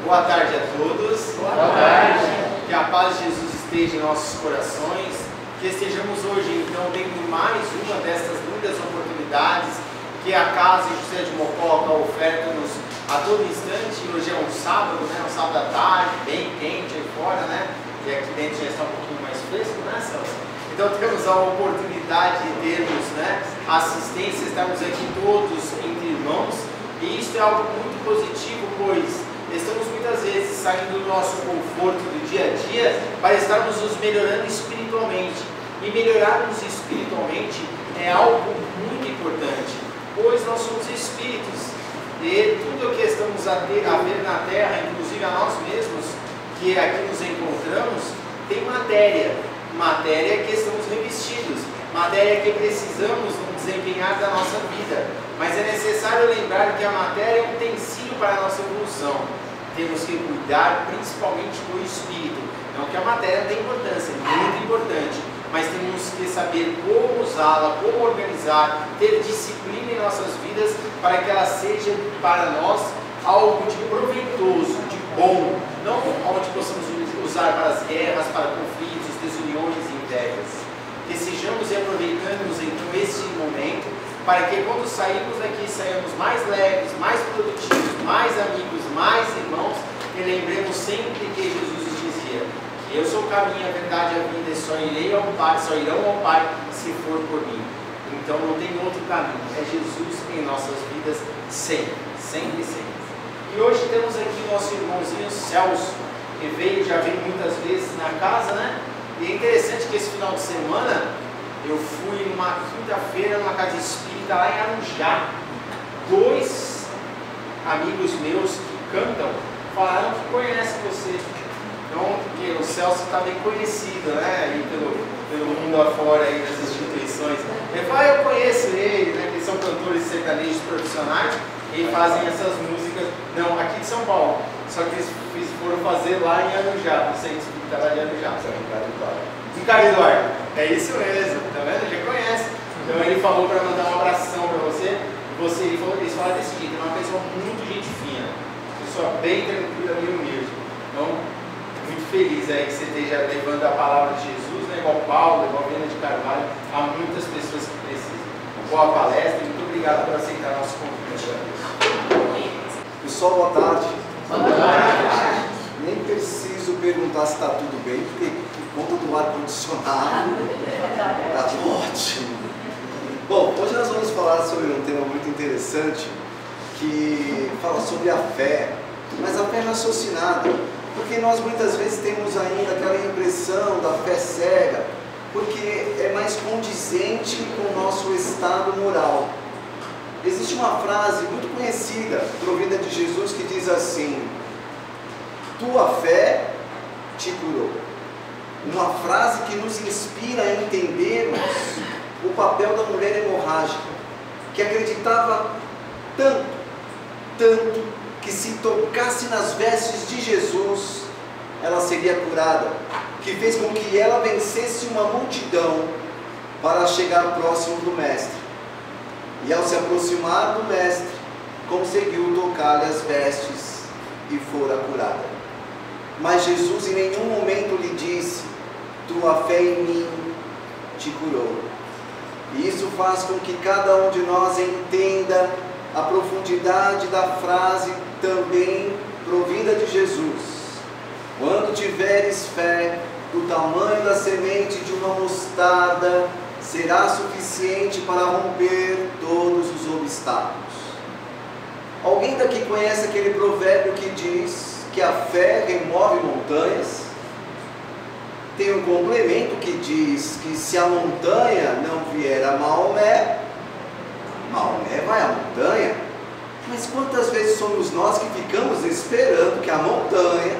Boa tarde a todos. Boa tarde. Que a paz de Jesus esteja em nossos corações. Que estejamos hoje, então, tendo mais uma dessas lindas oportunidades que a Casa José de Mococa oferta-nos a todo instante. Hoje é um sábado, né? Um sábado à tarde, bem quente aí fora, né? E aqui dentro já está um pouquinho mais fresco, né, Celso? Então temos a oportunidade de termos, né, assistência, estamos aqui todos entre irmãos. E isso é algo muito positivo, pois estamos muitas vezes saindo do nosso conforto do dia a dia para estarmos nos melhorando espiritualmente. E melhorarmos espiritualmente é algo muito importante, pois nós somos espíritos. E tudo o que estamos a ver na Terra, inclusive a nós mesmos, que aqui nos encontramos, tem matéria que estamos revestidos, matéria que precisamos desempenhar da nossa vida. Mas é necessário lembrar que a matéria é um utensílio para a nossa evolução. Temos que cuidar principalmente do espírito. Não que a matéria não tem importância, é muito importante, mas temos que saber como usá-la, como organizar, ter disciplina em nossas vidas para que ela seja para nós algo de proveitoso, de bom, não onde possamos usar para as guerras, para conflitos, desuniões e invejas. Que sejamos e aproveitamos então esse momento para que quando sairmos daqui saiamos mais leves, mais produtivos, mais amigos, mais irmãos, e lembremos sempre que Jesus dizia: eu sou o caminho, a verdade e a vida, e só irão ao Pai se for por mim. Então não tem outro caminho, é Jesus em nossas vidas sempre, sempre, sempre. E hoje temos aqui o nosso irmãozinho Celso, que já veio muitas vezes na casa, né? E é interessante que esse final de semana eu fui numa quinta-feira numa casa espírita lá em Arujá. 2 amigos meus que cantam falaram que conhecem você. Então, porque o Celso está bem conhecido, né? Aí pelo mundo afora aí das instituições. Ele fala: eu conheço ele, né? Que eles são cantores sertanejos profissionais e fazem essas músicas. Não, aqui de São Paulo. Só que eles foram fazer lá em Arujá, no centro espírita lá de Arujá. Em Cariduar. É isso mesmo, tá vendo? Já conhece. Então ele falou para mandar um abração para você. Eles falaram desse jeito: é uma pessoa muito gente fina, pessoa bem tranquila, bem humilde. Então, muito feliz aí que você esteja levando a palavra de Jesus, né? Igual Paulo, igual Vena de Carvalho, a muitas pessoas que precisam. Boa palestra e muito obrigado por aceitar nosso convite. Pessoal, boa tarde. Boa tarde. Nem preciso perguntar se está tudo bem, porque por conta do ar-condicionado está ótimo. Bom, hoje nós vamos falar sobre um tema muito interessante que fala sobre a fé, mas a fé raciocinada, porque nós muitas vezes temos ainda aquela impressão da fé cega, porque é mais condizente com o nosso estado moral. Existe uma frase muito conhecida, provida de Jesus, que diz assim: tua fé te curou. Uma frase que nos inspira a entendermos o papel da mulher hemorrágica, que acreditava tanto, que se tocasse nas vestes de Jesus, ela seria curada, que fez com que ela vencesse uma multidão para chegar próximo do Mestre. E ao se aproximar do Mestre, conseguiu tocar-lhe as vestes e fora curada. Mas Jesus em nenhum momento lhe disse: tua fé em mim te curou. E isso faz com que cada um de nós entenda a profundidade da frase também provida de Jesus: quando tiveres fé do tamanho da semente de uma mostarda, será suficiente para romper todos os obstáculos. Alguém daqui conhece aquele provérbio que diz que a fé remove montanhas? Tem um complemento que diz que se a montanha não vier a Maomé, Maomé vai à montanha. Mas quantas vezes somos nós que ficamos esperando que a montanha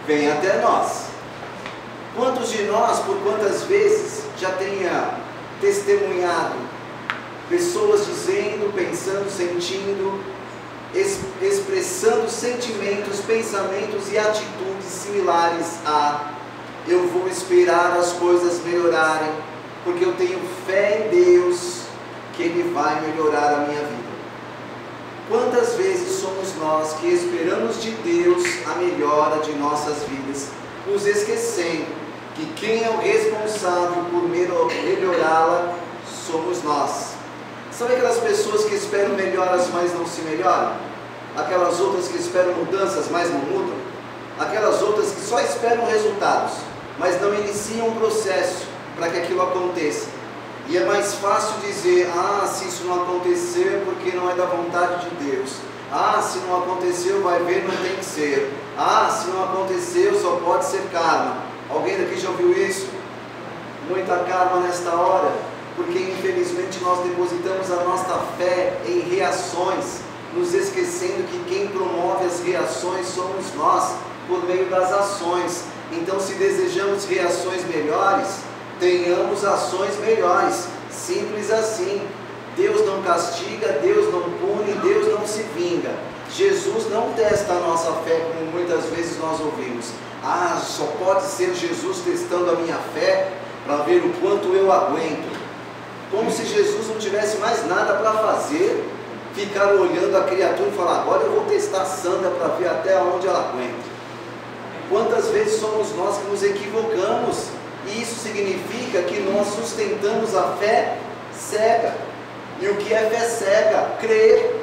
venha até nós? Quantos de nós, por quantas vezes, já tenha testemunhado pessoas dizendo, pensando, sentindo, expressando sentimentos, pensamentos e atitudes similares a: eu vou esperar as coisas melhorarem, porque eu tenho fé em Deus que Ele vai melhorar a minha vida. Quantas vezes somos nós que esperamos de Deus a melhora de nossas vidas, nos esquecendo que quem é o responsável por melhorá-la somos nós. Sabe aquelas pessoas que esperam melhoras, mas não se melhoram? Aquelas outras que esperam mudanças, mas não mudam? Aquelas outras que só esperam resultados, mas não iniciam um processo para que aquilo aconteça. E é mais fácil dizer, se isso não aconteceu é porque não é da vontade de Deus. Se não aconteceu, vai ver, não tem que ser. Se não aconteceu, só pode ser karma. Alguém daqui já ouviu isso? Muita karma nesta hora, porque infelizmente nós depositamos a nossa fé em reações, nos esquecendo que quem promove as reações somos nós, por meio das ações. Então, se desejamos reações melhores, tenhamos ações melhores, simples assim. Deus não castiga, Deus não pune, Deus não se vinga. Jesus não testa a nossa fé, como muitas vezes nós ouvimos. Só pode ser Jesus testando a minha fé para ver o quanto eu aguento. Como se Jesus não tivesse mais nada para fazer, ficar olhando a criatura e falar, agora eu vou testar a Sandra para ver até onde ela aguenta. Quantas vezes somos nós que nos equivocamos? E isso significa que nós sustentamos a fé cega. E o que é fé cega? Crer,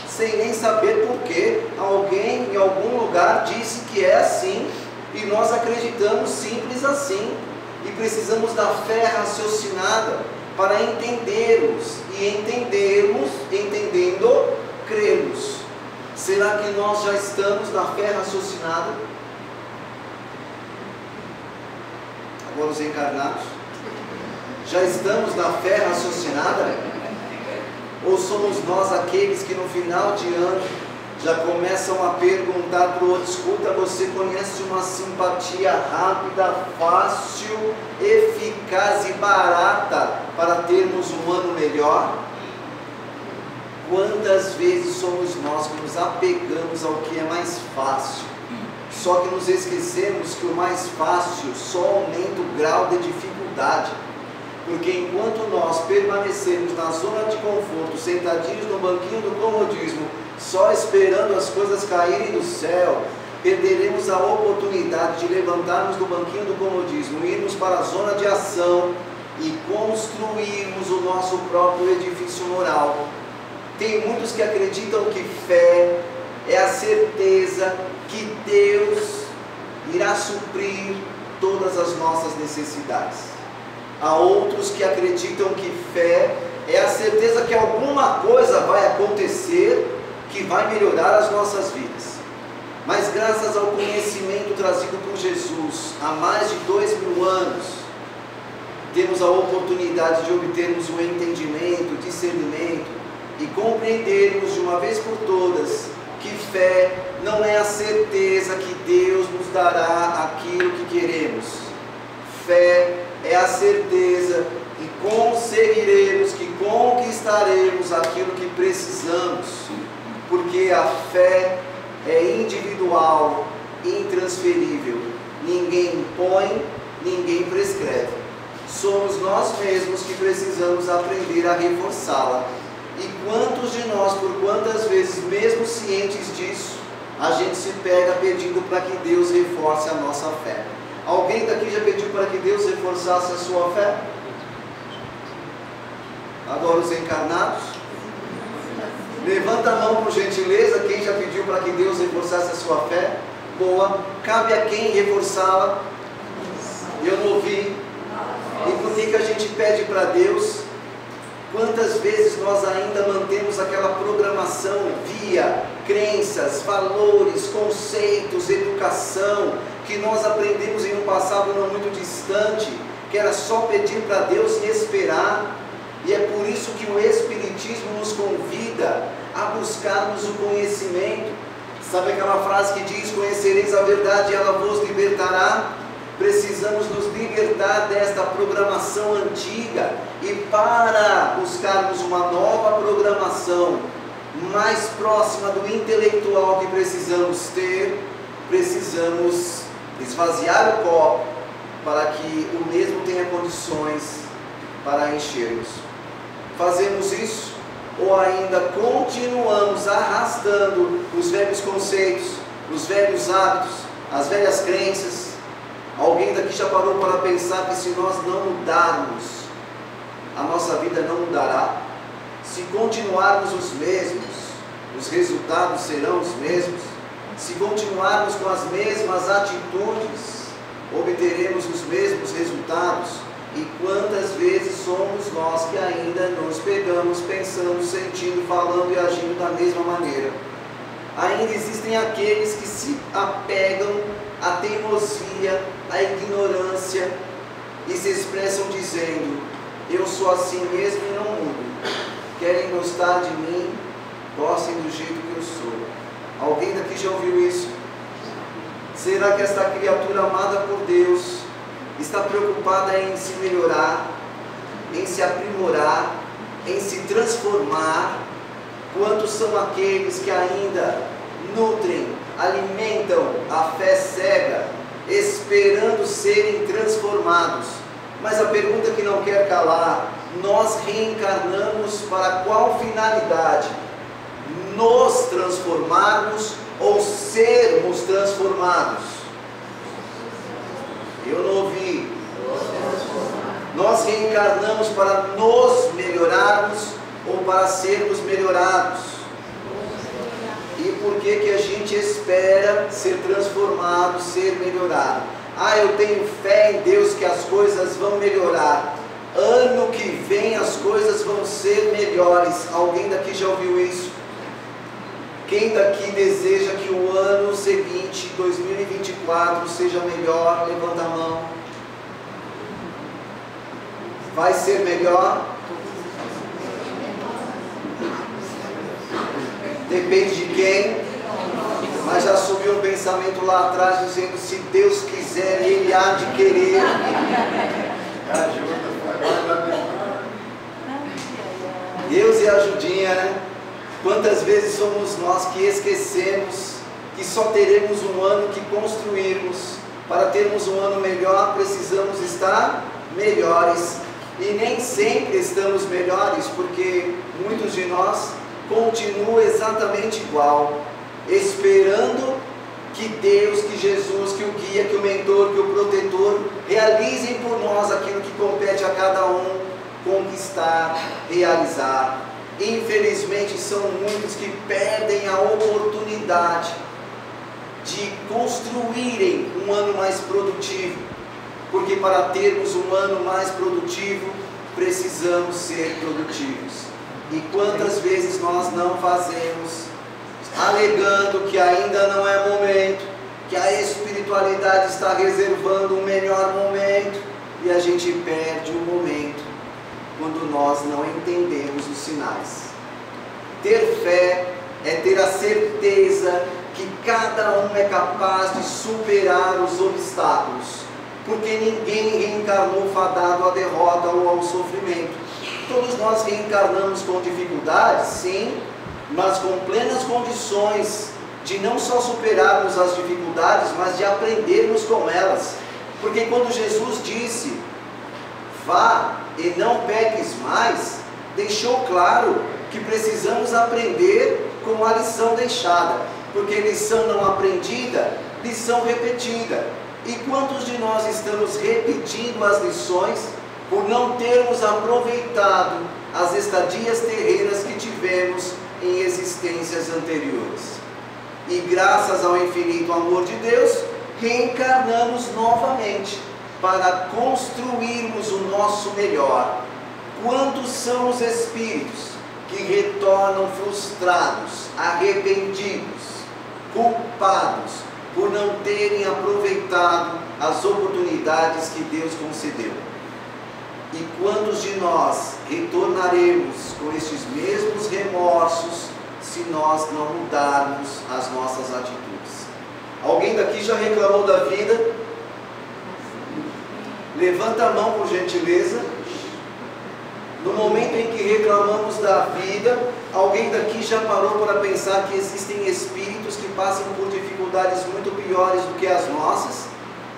sem nem saber porquê. Alguém em algum lugar disse que é assim, e nós acreditamos simples assim. E precisamos da fé raciocinada para entendermos, e entendendo, crermos. Será que nós já estamos na fé raciocinada? Agora os encarnados, já estamos na fé raciocinada? Ou somos nós aqueles que no final de ano já começam a perguntar para o outro, escuta, você conhece uma simpatia rápida, fácil, eficaz e barata para termos um ano melhor? Quantas vezes somos nós que nos apegamos ao que é mais fácil? Só que nos esquecemos que o mais fácil só aumenta o grau de dificuldade. Porque enquanto nós permanecermos na zona de conforto, sentadinhos no banquinho do comodismo, só esperando as coisas caírem do céu, perderemos a oportunidade de levantarmos do banquinho do comodismo, irmos para a zona de ação e construirmos o nosso próprio edifício moral. Tem muitos que acreditam que fé é a certeza que Deus irá suprir todas as nossas necessidades. Há outros que acreditam que fé é a certeza que alguma coisa vai acontecer que vai melhorar as nossas vidas. Mas graças ao conhecimento trazido por Jesus há mais de 2000 anos, temos a oportunidade de obtermos o entendimento, discernimento e compreendermos de uma vez por todas que fé não é a certeza que Deus nos dará aquilo que queremos. Fé é a certeza que conseguiremos, que conquistaremos aquilo que precisamos, porque a fé é individual, intransferível. Ninguém impõe, ninguém prescreve. Somos nós mesmos que precisamos aprender a reforçá-la. E quantos de nós, por quantas vezes, mesmo cientes disso, a gente se pega pedindo para que Deus reforce a nossa fé? Alguém daqui já pediu para que Deus reforçasse a sua fé? Agora os encarnados? Levanta a mão por gentileza, quem já pediu para que Deus reforçasse a sua fé? Boa. Cabe a quem reforçá-la? Eu não ouvi. E por que a gente pede para Deus? Quantas vezes nós ainda mantemos aquela programação via crenças, valores, conceitos, educação, que nós aprendemos em um passado não muito distante, que era só pedir para Deus e esperar. E é por isso que o Espiritismo nos convida a buscarmos o conhecimento. Sabe aquela frase que diz, conhecereis a verdade e ela vos libertará? Precisamos nos libertar desta programação antiga e para buscarmos uma nova programação mais próxima do intelectual que precisamos ter, precisamos esvaziar o copo para que o mesmo tenha condições para enchermos. Fazemos isso Ou ainda continuamos arrastando os velhos conceitos, os velhos hábitos, as velhas crenças? Alguém daqui já parou para pensar que se nós não mudarmos, a nossa vida não mudará? Se continuarmos os mesmos, os resultados serão os mesmos? Se continuarmos com as mesmas atitudes, obteremos os mesmos resultados? E quantas vezes somos nós que ainda nos pegamos pensando, sentindo, falando e agindo da mesma maneira? Ainda existem aqueles que se apegam à teimosia, à ignorância e se expressam dizendo: eu sou assim mesmo e não mudo. Querem gostar de mim, gostem do jeito que eu sou. Alguém daqui já ouviu isso? Será que esta criatura amada por Deus está preocupada em se melhorar, em se aprimorar, em se transformar? Quantos são aqueles que ainda nutrem, alimentam a fé cega, esperando serem transformados? Mas a pergunta que não quer calar: nós reencarnamos para qual finalidade? Nos transformarmos ou sermos transformados? Eu não ouvi. Nós reencarnamos para nos melhorarmos ou para sermos melhorados? E por que a gente espera ser transformado, ser melhorado? Eu tenho fé em Deus que as coisas vão melhorar. Ano que vem as coisas vão ser melhores. Alguém daqui já ouviu isso? Quem daqui deseja que o ano seguinte, 2024, seja melhor? Levanta a mão. Vai ser melhor? Depende de quem? Mas já subiu um pensamento lá atrás dizendo: se Deus quiser, Ele há de querer. Deus e a ajudinha, né? Quantas vezes somos nós que esquecemos que só teremos um ano que construirmos? Para termos um ano melhor, precisamos estar melhores. E nem sempre estamos melhores, porque muitos de nós continuam exatamente igual, esperando que Deus, que Jesus, que o guia, que o mentor, que o protetor realizem por nós aquilo que compete a cada um conquistar, realizar. Infelizmente são muitos que perdem a oportunidade de construírem um ano mais produtivo, porque para termos um ano mais produtivo precisamos ser produtivos. E quantas vezes nós não fazemos, alegando que ainda não é momento, que a espiritualidade está reservando um melhor momento, e a gente perde o momento quando nós não entendemos os sinais. Ter fé é ter a certeza que cada um é capaz de superar os obstáculos, porque ninguém reencarnou fadado à derrota ou ao sofrimento. Todos nós reencarnamos com dificuldades, sim, mas com plenas condições de não só superarmos as dificuldades, mas de aprendermos com elas. Porque quando Jesus disse: vá e não peques mais, deixou claro que precisamos aprender com a lição deixada, porque lição não aprendida, lição repetida. E quantos de nós estamos repetindo as lições por não termos aproveitado as estadias terrenas que tivemos em existências anteriores? E graças ao infinito amor de Deus, reencarnamos novamente para construirmos o nosso melhor. Quantos são os espíritos que retornam frustrados, arrependidos, culpados por não terem aproveitado as oportunidades que Deus concedeu? E quantos de nós retornaremos com estes mesmos remorsos se nós não mudarmos as nossas atitudes? Alguém daqui já reclamou da vida? Levanta a mão, por gentileza. No momento em que reclamamos da vida, alguém daqui já parou para pensar que existem espíritos que passam por dificuldades muito piores do que as nossas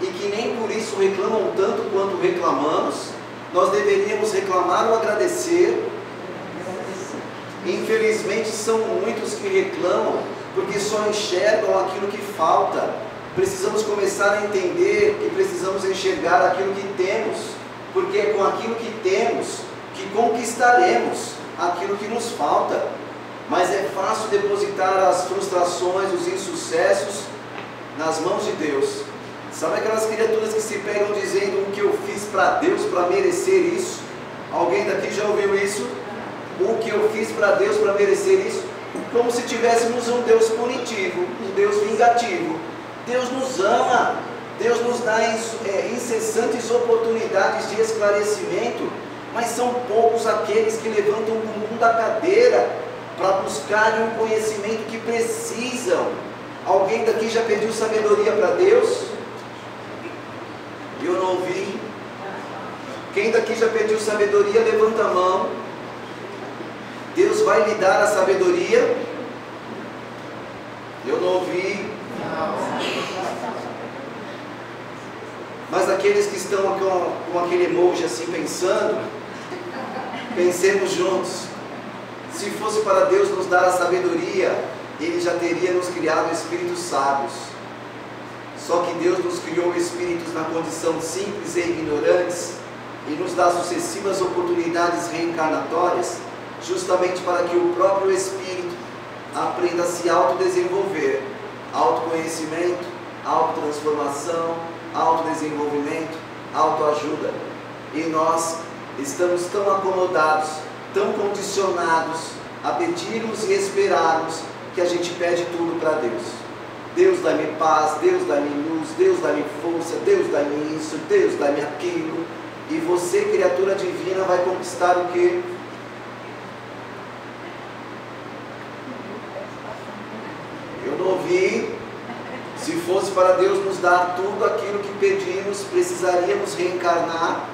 e que nem por isso reclamam tanto quanto reclamamos? Nós deveríamos reclamar ou agradecer? Infelizmente são muitos que reclamam porque só enxergam aquilo que falta. Precisamos começar a entender que precisamos enxergar aquilo que temos, porque é com aquilo que temos que conquistaremos aquilo que nos falta. Mas é fácil depositar as frustrações, os insucessos nas mãos de Deus. Sabe aquelas criaturas que se pegam dizendo o que eu fiz para Deus para merecer isso? Alguém daqui já ouviu isso? O que eu fiz para Deus para merecer isso? Como se tivéssemos um Deus punitivo, um Deus vingativo. Deus nos ama, Deus nos dá incessantes oportunidades de esclarecimento, mas são poucos aqueles que levantam o bumbum da cadeira para buscarem o conhecimento que precisam. Alguém daqui já pediu sabedoria para Deus? Eu não ouvi. Quem daqui já pediu sabedoria, levanta a mão. Deus vai lhe dar a sabedoria? Eu não ouvi. Mas aqueles que estão com aquele emoji assim pensando, pensemos juntos. Se fosse para Deus nos dar a sabedoria, Ele já teria nos criado espíritos sábios. Só que Deus nos criou espíritos na condição simples e ignorantes e nos dá sucessivas oportunidades reencarnatórias, justamente para que o próprio espírito aprenda a se autodesenvolver. Autoconhecimento, autotransformação, autodesenvolvimento, autoajuda. E nós estamos tão acomodados, tão condicionados a pedirmos e esperarmos, que a gente pede tudo para Deus. Deus dá-me paz, Deus dá-me luz, Deus dá-me força, Deus dá-me isso, Deus dá-me aquilo. E você, criatura divina, vai conquistar o quê? Eu não ouvi. Se fosse para Deus nos dar tudo aquilo que pedimos, precisaríamos reencarnar.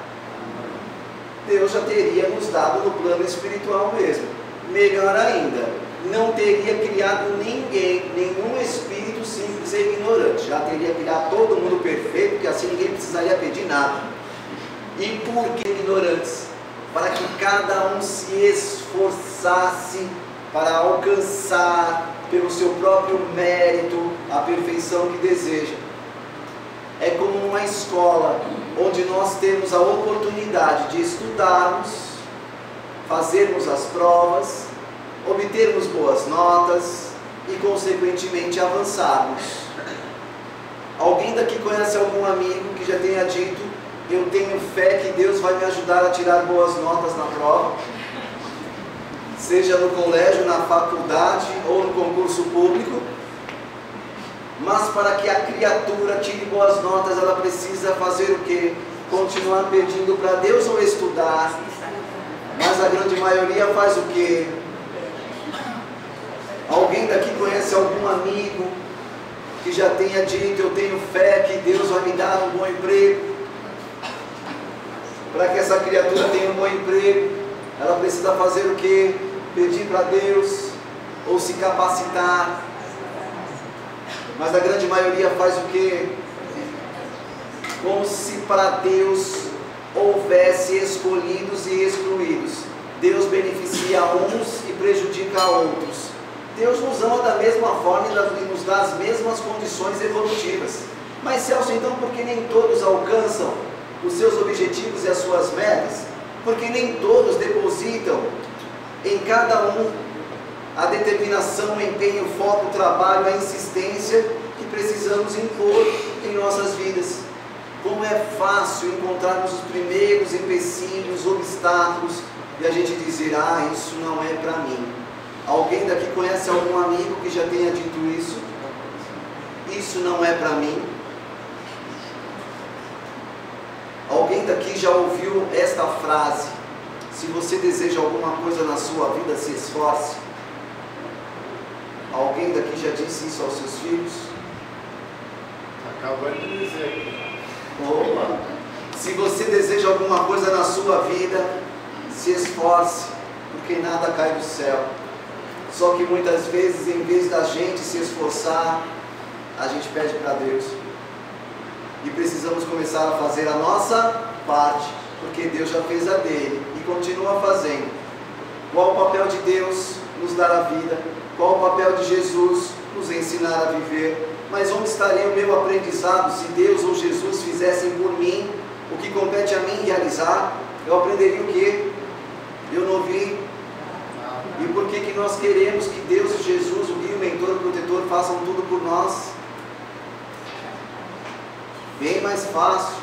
Deus já teria nos dado no plano espiritual mesmo. Melhor ainda, não teria criado ninguém, nenhum espírito simples e ignorante. Já teria criado todo mundo perfeito, porque assim ninguém precisaria pedir nada. E por que ignorantes? Para que cada um se esforçasse para alcançar pelo seu próprio mérito a perfeição que deseja. É como uma escola onde nós temos a oportunidade de estudarmos, fazermos as provas, obtermos boas notas e consequentemente avançarmos. Alguém daqui conhece algum amigo que já tenha dito: eu tenho fé que Deus vai me ajudar a tirar boas notas na prova? Seja no colégio, na faculdade ou no concurso público. Mas para que a criatura tire boas notas, ela precisa fazer o quê? Continuar pedindo para Deus ou estudar? Mas a grande maioria faz o quê? Alguém daqui conhece algum amigo que já tenha dito: eu tenho fé que Deus vai me dar um bom emprego? Para que essa criatura tenha um bom emprego, ela precisa fazer o quê? Pedir para Deus ou se capacitar. Mas a grande maioria faz o quê? Como se para Deus houvesse escolhidos e excluídos. Deus beneficia uns e prejudica a outros. Deus nos ama da mesma forma e nos dá as mesmas condições evolutivas. Mas Celso, então por que nem todos alcançam os seus objetivos e as suas metas? Porque nem todos depositam em cada um a determinação, o empenho, o foco, o trabalho, a insistência que precisamos impor em nossas vidas. Como é fácil encontrarmos os primeiros empecilhos, obstáculos, e a gente dizer: ah, isso não é para mim. Alguém daqui conhece algum amigo que já tenha dito isso? Isso não é para mim. Alguém daqui já ouviu esta frase: se você deseja alguma coisa na sua vida, se esforce? Alguém daqui já disse isso aos seus filhos? Acabou de dizer. Opa! Se você deseja alguma coisa na sua vida, se esforce, porque nada cai do céu. Só que muitas vezes, em vez da gente se esforçar, a gente pede para Deus. E precisamos começar a fazer a nossa parte, porque Deus já fez a dele e continua fazendo. Qual o papel de Deus Nos dar a vida. Qual o papel de Jesus? Nos ensinar a viver. Mas onde estaria o meu aprendizado se Deus ou Jesus fizessem por mim o que compete a mim realizar? Eu aprenderia o quê? Eu não vi. E por que nós queremos que Deus e Jesus, o guia, o mentor, o protetor, façam tudo por nós? Bem mais fácil.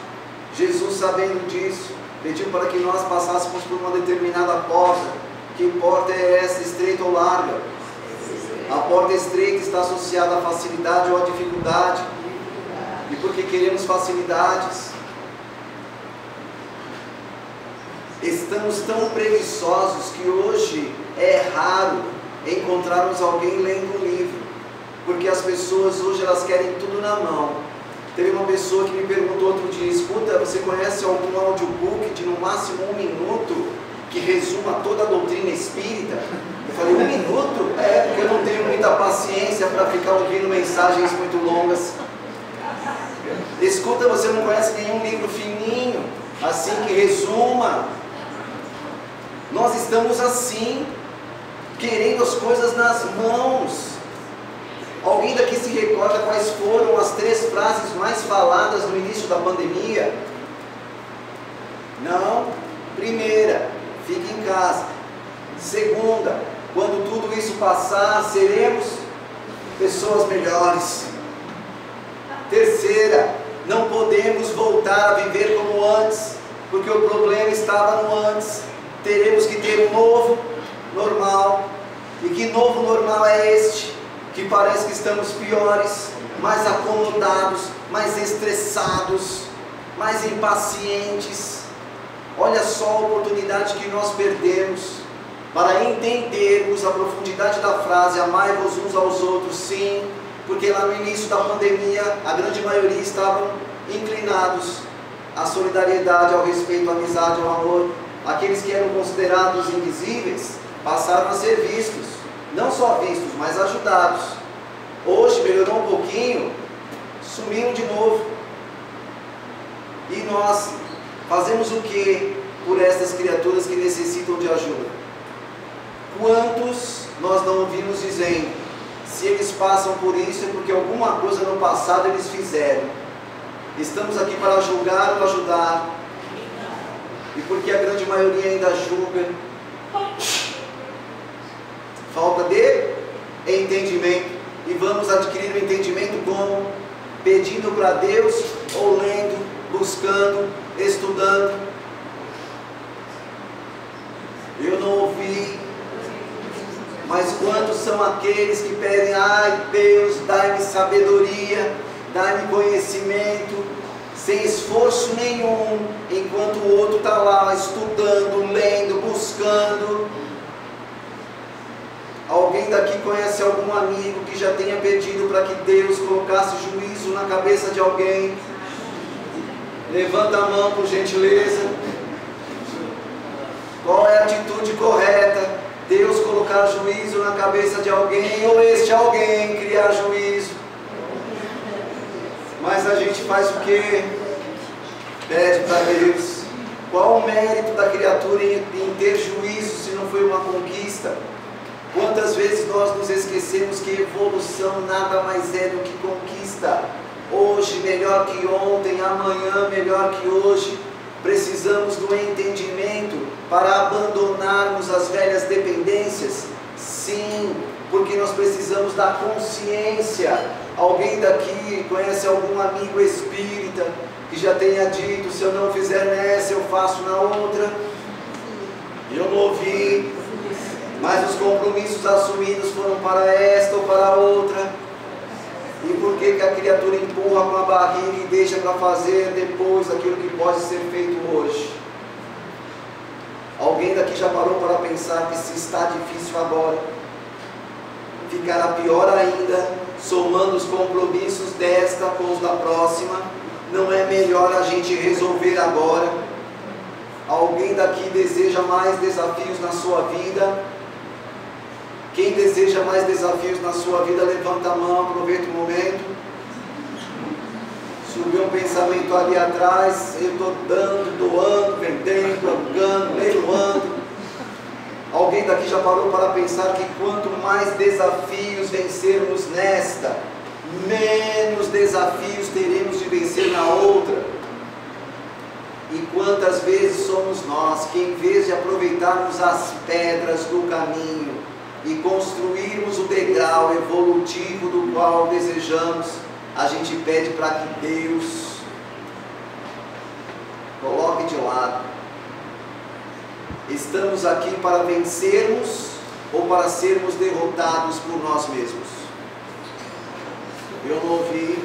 Jesus, sabendo disso, pediu para que nós passássemos por uma determinada porta. Que porta é essa, estreita ou larga? A porta estreita está associada à facilidade ou à dificuldade. E porque queremos facilidades, estamos tão preguiçosos que hoje é raro encontrarmos alguém lendo um livro. Porque as pessoas hoje elas querem tudo na mão. Teve uma pessoa que me perguntou outro dia: escuta, você conhece algum audiobook de no máximo 1 minuto que resuma toda a doutrina espírita? Eu falei: 1 minuto? É, porque eu não tenho muita paciência para ficar ouvindo mensagens muito longas. Escuta, você não conhece nenhum livro fininho, assim, que resuma? Nós estamos assim, querendo as coisas nas mãos. Alguém daqui se recorda quais foram as 3 frases mais faladas no início da pandemia? Não. Primeira: fique em casa. Segunda: quando tudo isso passar, seremos pessoas melhores. Terceira: não podemos voltar a viver como antes, porque o problema estava no antes. Teremos que ter um novo normal. E que novo normal é este? Que parece que estamos piores, mais acomodados, mais estressados, mais impacientes. Olha só a oportunidade que nós perdemos para entendermos a profundidade da frase: amai-vos uns aos outros. Sim, porque lá no início da pandemia a grande maioria estavam inclinados à solidariedade, ao respeito, à amizade, ao amor. Aqueles que eram considerados invisíveis passaram a ser vistos, não só vistos, mas ajudados. Hoje melhorou um pouquinho, sumiram de novo. E nós fazemos o que por estas criaturas que necessitam de ajuda? Quantos nós não ouvimos dizendo: se eles passam por isso é porque alguma coisa no passado eles fizeram. Estamos aqui para julgar ou ajudar? E porque a grande maioria ainda julga, falta de entendimento. E vamos adquirir o entendimento como? Pedindo para Deus, ou lendo, buscando, estudando. Eu não ouvi, mas quantos são aqueles que pedem: ai Deus, dai-me sabedoria, dai-me conhecimento, sem esforço nenhum, enquanto o outro está lá estudando, lendo, buscando. Alguém daqui conhece algum amigo que já tenha pedido para que Deus colocasse juízo na cabeça de alguém? Levanta a mão, por gentileza. Qual é a atitude correta? Deus colocar juízo na cabeça de alguém, ou este alguém criar juízo? Mas a gente faz o quê? Pede para Deus. Qual o mérito da criatura em ter juízo se não foi uma conquista? Quantas vezes nós nos esquecemos que evolução nada mais é do que conquista? Hoje melhor que ontem, amanhã melhor que hoje. Precisamos do entendimento para abandonarmos as velhas dependências? Sim, porque nós precisamos da consciência. Alguém daqui conhece algum amigo espírita que já tenha dito: se eu não fizer nessa, eu faço na outra? Eu não ouvi, mas os compromissos assumidos foram para esta ou para a outra. E por que a criatura empurra com a barriga e deixa para fazer depois aquilo que pode ser feito hoje? Alguém daqui já parou para pensar que se está difícil agora, ficará pior ainda, somando os compromissos desta com os da próxima? Não é melhor a gente resolver agora? Alguém daqui deseja mais desafios na sua vida? Quem deseja mais desafios na sua vida, levanta a mão, aproveita o momento. Subiu um pensamento ali atrás: eu estou dando, doando, vendendo, alugando, leiloando. Alguém Alguém daqui já parou para pensar que quanto mais desafios vencermos nesta, menos desafios teremos de vencer na outra? E quantas vezes somos nós que, em vez de aproveitarmos as pedras do caminho e construirmos o degrau evolutivo do qual desejamos, a gente pede para que Deus coloque de lado. Estamos aqui para vencermos ou para sermos derrotados por nós mesmos? Eu não ouvi.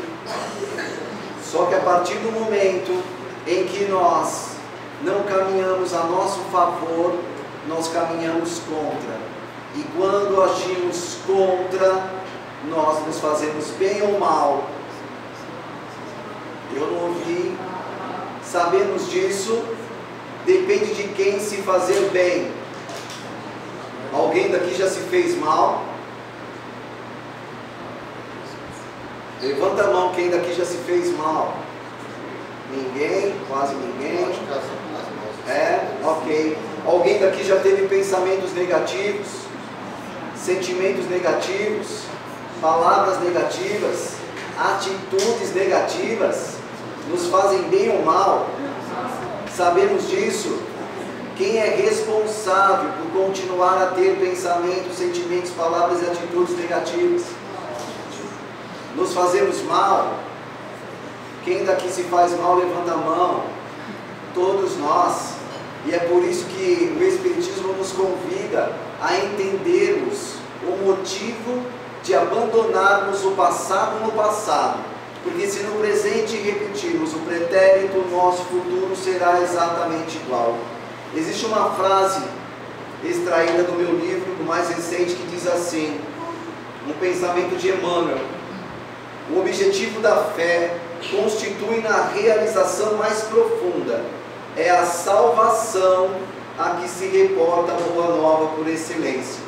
Só que a partir do momento em que nós não caminhamos a nosso favor, nós caminhamos contra. E quando agimos contra, nós nos fazemos bem ou mal. Eu não ouvi. Sabemos disso. Depende de quem se fazer bem. Alguém daqui já se fez mal? Levanta a mão quem daqui já se fez mal. Ninguém? Quase ninguém? Ok. Alguém daqui já teve pensamentos negativos? Sentimentos negativos? Palavras negativas? Atitudes negativas? Nos fazem bem ou mal? Sabemos disso? Quem é responsável por continuar a ter pensamentos, sentimentos, palavras e atitudes negativas? Nos fazemos mal? Quem daqui se faz mal, levanta a mão. Todos nós. E é por isso que o Espiritismo nos convida a entendermos o motivo de abandonarmos o passado no passado. Porque se no presente repetirmos o pretérito, o nosso futuro será exatamente igual. Existe uma frase extraída do meu livro, do mais recente, que diz assim, um pensamento de Emmanuel: o objetivo da fé constitui na realização mais profunda, é a salvação a que se reporta a Boa Nova por excelência.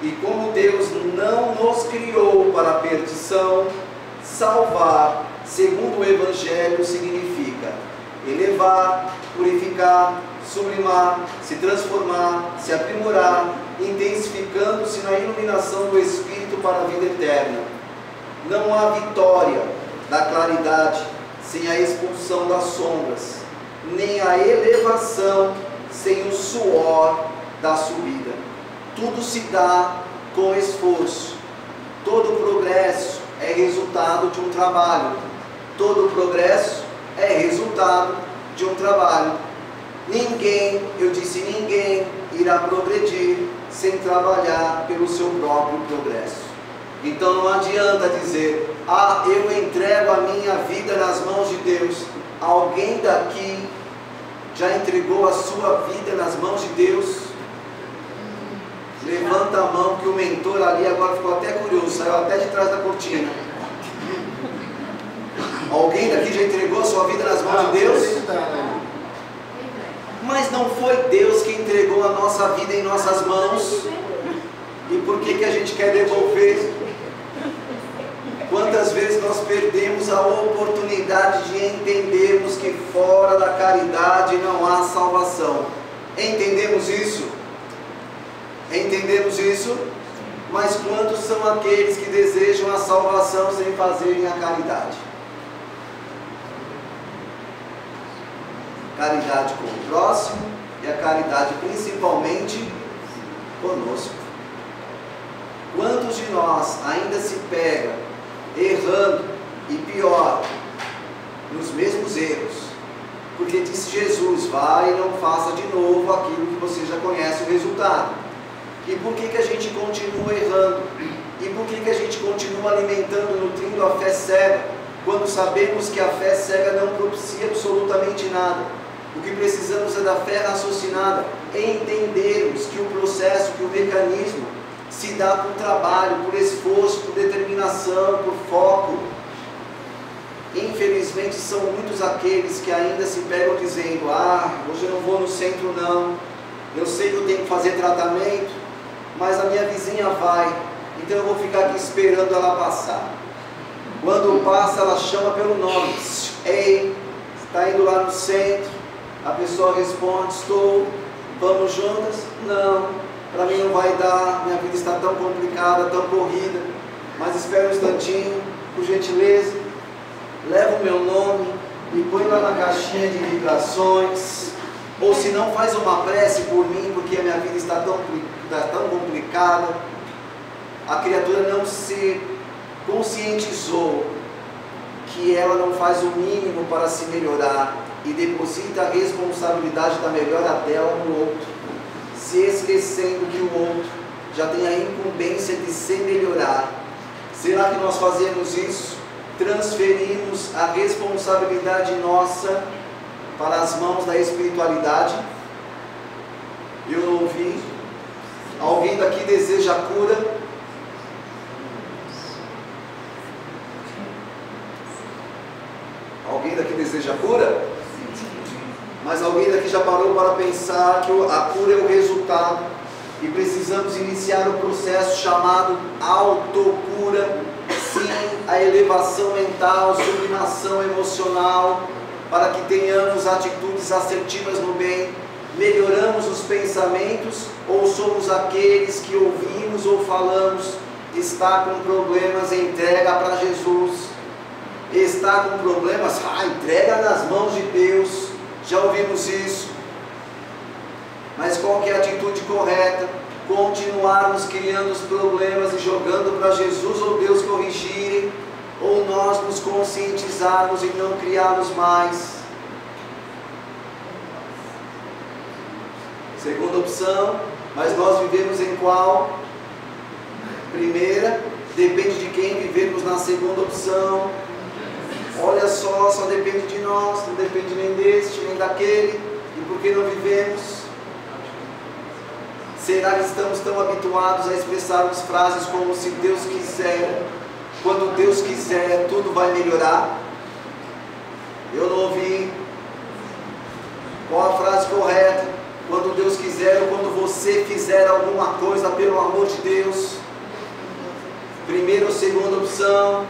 E como Deus não nos criou para a perdição, salvar, segundo o Evangelho, significa elevar, purificar, sublimar, se transformar, se aprimorar, intensificando-se na iluminação do Espírito para a vida eterna. Não há vitória da claridade sem a expulsão das sombras, nem a elevação sem o suor da subida. Tudo se dá com esforço. Todo progresso é resultado de um trabalho. Todo progresso é resultado de um trabalho. Ninguém, eu disse ninguém, irá progredir sem trabalhar pelo seu próprio progresso. Então não adianta dizer, eu entrego a minha vida nas mãos de Deus. Alguém daqui já entregou a sua vida nas mãos de Deus? Levanta a mão, que o mentor ali agora ficou até curioso, saiu até de trás da cortina. Alguém daqui já entregou a sua vida nas mãos de Deus? Mas não foi Deus que entregou a nossa vida em nossas mãos. E por que a gente quer devolver? Quantas vezes nós perdemos a oportunidade de entendermos que fora da caridade não há salvação? Entendemos isso? Entendemos isso? Mas quantos são aqueles que desejam a salvação sem fazerem a caridade? Caridade com o próximo e a caridade principalmente conosco. Quantos de nós ainda se pegam errando e pior, nos mesmos erros? Porque disse Jesus, vai e não faça de novo aquilo que você já conhece o resultado. E por que a gente continua errando? E por que a gente continua alimentando, nutrindo a fé cega, quando sabemos que a fé cega não propicia absolutamente nada? O que precisamos é da fé raciocinada, entendermos que o processo, que o mecanismo se dá por trabalho, por esforço, por determinação, por foco. Infelizmente são muitos aqueles que ainda se pegam dizendo, hoje eu não vou no centro não, eu sei que eu tenho que fazer tratamento, mas a minha vizinha vai, então eu vou ficar aqui esperando ela passar. Quando passa, ela chama pelo nome, ei, está indo lá no centro? A pessoa responde, estou, vamos juntas? Não, para mim vai dar, minha vida está tão complicada, tão corrida, mas espera um instantinho, por gentileza, leva o meu nome e põe lá na caixinha de vibrações, ou se não, faz uma prece por mim, porque a minha vida está tão complicada. A criatura não se conscientizou que ela não faz o mínimo para se melhorar e deposita a responsabilidade da melhora dela no outro, se esquecendo que o outro já tem a incumbência de se melhorar. Será que nós fazemos isso? Transferimos a responsabilidade nossa para as mãos da espiritualidade? Eu não ouvi. Alguém daqui deseja cura? Alguém daqui deseja cura? Mas alguém daqui já parou para pensar que a cura é o resultado e precisamos iniciar o processo chamado autocura? Sim, a elevação mental, sublimação emocional, para que tenhamos atitudes assertivas no bem. Melhoramos os pensamentos ou somos aqueles que ouvimos ou falamos, está com problemas, entrega para Jesus. Está com problemas, entrega nas mãos de Deus. Já ouvimos isso. Mas qual que é a atitude correta? Continuarmos criando os problemas e jogando para Jesus ou Deus corrigirem, ou nós nos conscientizarmos e não criarmos mais? Segunda opção, mas nós vivemos em qual? Primeira, depende de quem vivemos na segunda opção. Olha só depende de nós, não depende nem deste, nem daquele. E por que não vivemos? Será que estamos tão habituados a expressarmos frases como se Deus quiser, quando Deus quiser, tudo vai melhorar? Eu não ouvi. Qual a frase correta? Quando Deus quiser ou quando você fizer alguma coisa, pelo amor de Deus? Primeira ou segunda opção?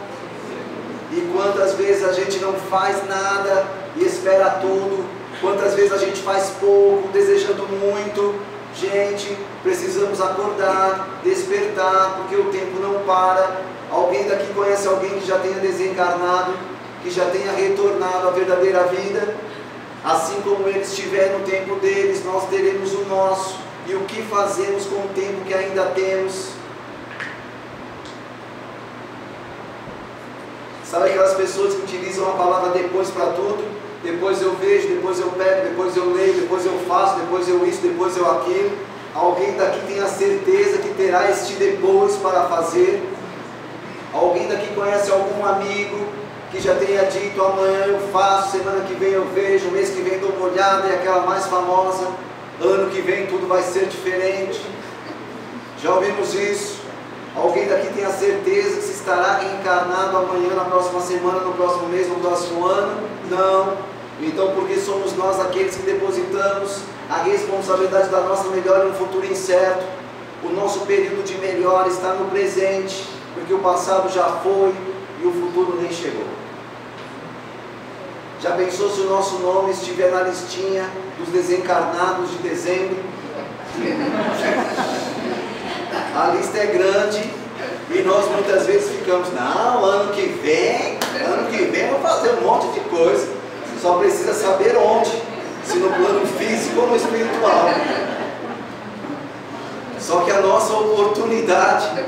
E quantas vezes a gente não faz nada e espera tudo? Quantas vezes a gente faz pouco, desejando muito? Gente, precisamos acordar, despertar, porque o tempo não para. Alguém daqui conhece alguém que já tenha desencarnado, que já tenha retornado à verdadeira vida? Assim como eles tiveram o tempo deles, nós teremos o nosso. E o que fazemos com o tempo que ainda temos? Sabe aquelas pessoas que utilizam a palavra depois para tudo? Depois eu vejo, depois eu pego, depois eu leio, depois eu faço, depois eu isso, depois eu aquilo. Alguém daqui tem a certeza que terá este depois para fazer? Alguém daqui conhece algum amigo que já tenha dito: amanhã eu faço, semana que vem eu vejo, mês que vem dou uma olhada, e aquela mais famosa: ano que vem tudo vai ser diferente? Já ouvimos isso? Alguém daqui tem a certeza que se estará reencarnado amanhã, na próxima semana, no próximo mês, no próximo ano? Não. Então por que somos nós aqueles que depositamos a responsabilidade da nossa melhora em um futuro incerto? O nosso período de melhora está no presente, porque o passado já foi e o futuro nem chegou. Já pensou se o nosso nome estiver na listinha dos desencarnados de dezembro? A lista é grande e nós muitas vezes ficamos: não, ano que vem eu vou fazer um monte de coisa. Só precisa saber onde, se no plano físico ou no espiritual. Só que a nossa oportunidade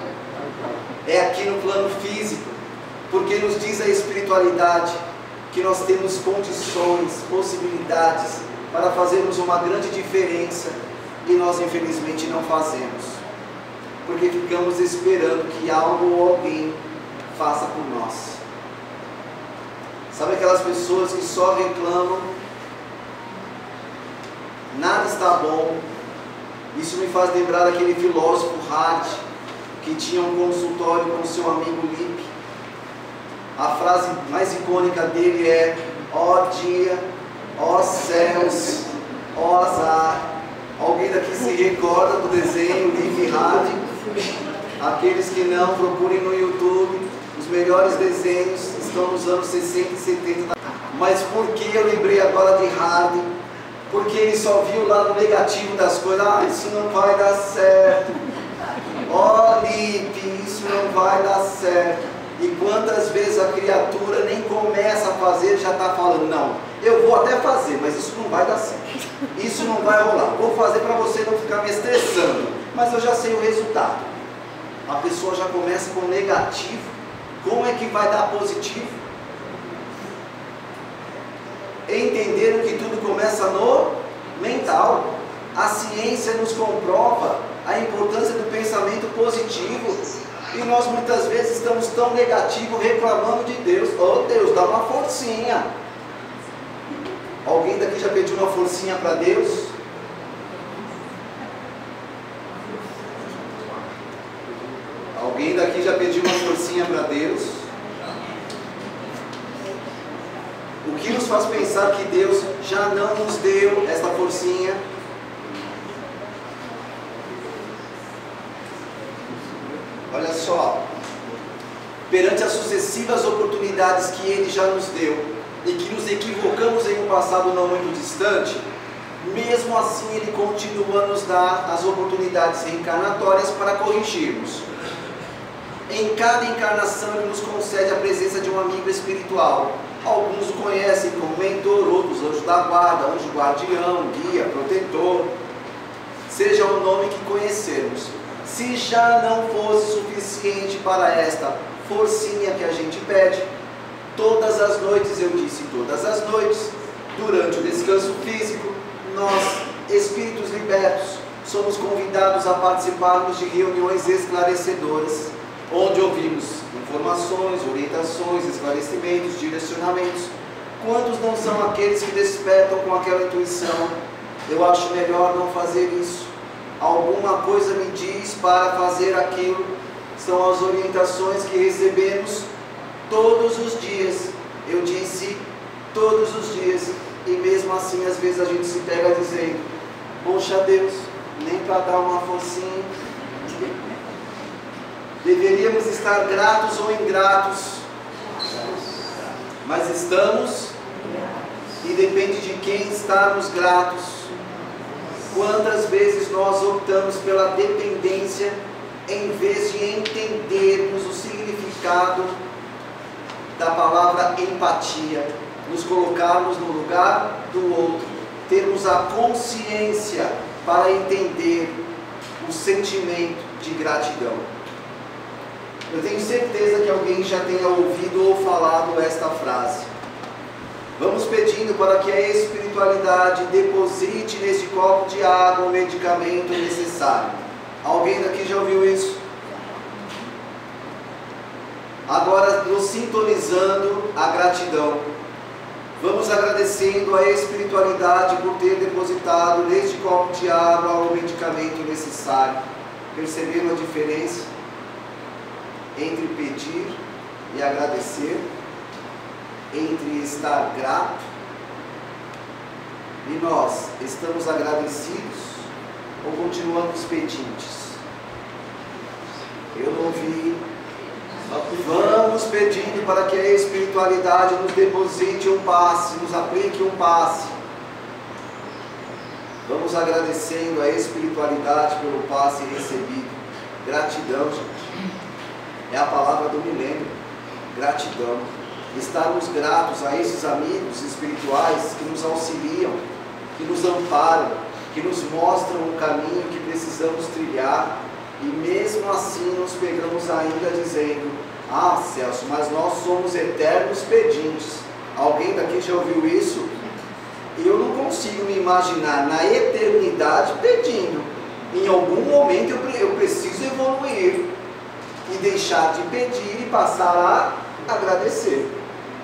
é aqui no plano físico, porque nos diz a espiritualidade que nós temos condições, possibilidades para fazermos uma grande diferença, e nós infelizmente não fazemos, porque ficamos esperando que algo ou alguém faça por nós. Sabe aquelas pessoas que só reclamam, nada está bom? Isso me faz lembrar daquele filósofo Hard, que tinha um consultório com seu amigo Lippe. A frase mais icônica dele é: ó dia, ó céus, ó azar. Alguém daqui se recorda do desenho Lippe Hard? Aqueles que não, procurem no YouTube. Os melhores desenhos estão nos anos 60 e 70. Mas por que eu lembrei agora de Hard? Porque ele só viu o lado negativo das coisas. Isso não vai dar certo. certo. E quantas vezes a criatura nem começa a fazer, já está falando, não, eu vou até fazer, mas isso não vai dar certo. Isso não vai rolar. Vou fazer para você não ficar me estressando, mas eu já sei o resultado. A pessoa já começa com negativo. Como é que vai dar positivo? Entendendo que tudo começa no mental. A ciência nos comprova a importância do pensamento positivo. E nós muitas vezes estamos tão negativos, reclamando de Deus. Oh Deus, dá uma forcinha. Alguém daqui já pediu uma forcinha para Deus? Alguém daqui já pediu uma forcinha para Deus? O que nos faz pensar que Deus já não nos deu esta forcinha? Olha só, perante as sucessivas oportunidades que Ele já nos deu e que nos equivocamos em um passado não muito distante, mesmo assim Ele continua a nos dar as oportunidades reencarnatórias para corrigirmos. Em cada encarnação Ele nos concede a presença de um amigo espiritual. Alguns o conhecem como mentor, outros anjo da guarda, anjo guardião, guia, protetor. Seja o nome que conhecermos. Se já não fosse suficiente para esta forcinha que a gente pede, todas as noites, eu disse todas as noites, durante o descanso físico, nós, espíritos libertos, somos convidados a participarmos de reuniões esclarecedoras, onde ouvimos informações, orientações, esclarecimentos, direcionamentos. Quantos não são aqueles que despertam com aquela intuição? Eu acho melhor não fazer isso. Alguma coisa me diz para fazer aquilo. São as orientações que recebemos todos os dias. Eu disse todos os dias. E mesmo assim, às vezes a gente se pega dizendo: poxa Deus, nem para dar uma forcinha. Deveríamos estar gratos ou ingratos, mas estamos, e depende de quem estarmos gratos. Quantas vezes nós optamos pela dependência em vez de entendermos o significado da palavra empatia, nos colocarmos no lugar do outro, termos a consciência para entender o sentimento de gratidão. Eu tenho certeza que alguém já tenha ouvido ou falado esta frase. Vamos pedindo para que a espiritualidade deposite nesse copo de água o medicamento necessário. Alguém daqui já ouviu isso? Agora, nos sintonizando a gratidão. Vamos agradecendo a espiritualidade por ter depositado neste copo de água o medicamento necessário. Perceberam a diferença entre pedir e agradecer, entre estar grato? E nós estamos agradecidos ou continuamos pedintes? Eu não vi. Vamos pedindo para que a espiritualidade nos deposite um passe, nos aplique um passe. Vamos agradecendo a espiritualidade pelo passe recebido. Gratidão, gente. É a palavra do milênio, gratidão. Estarmos gratos a esses amigos espirituais que nos auxiliam, que nos amparam, que nos mostram o caminho que precisamos trilhar. E mesmo assim nos pegamos ainda dizendo: ah, Celso, mas nós somos eternos pedintes. Alguém daqui já ouviu isso? Eu não consigo me imaginar na eternidade pedindo. Em algum momento eu preciso evoluir e deixar de pedir e passar a agradecer.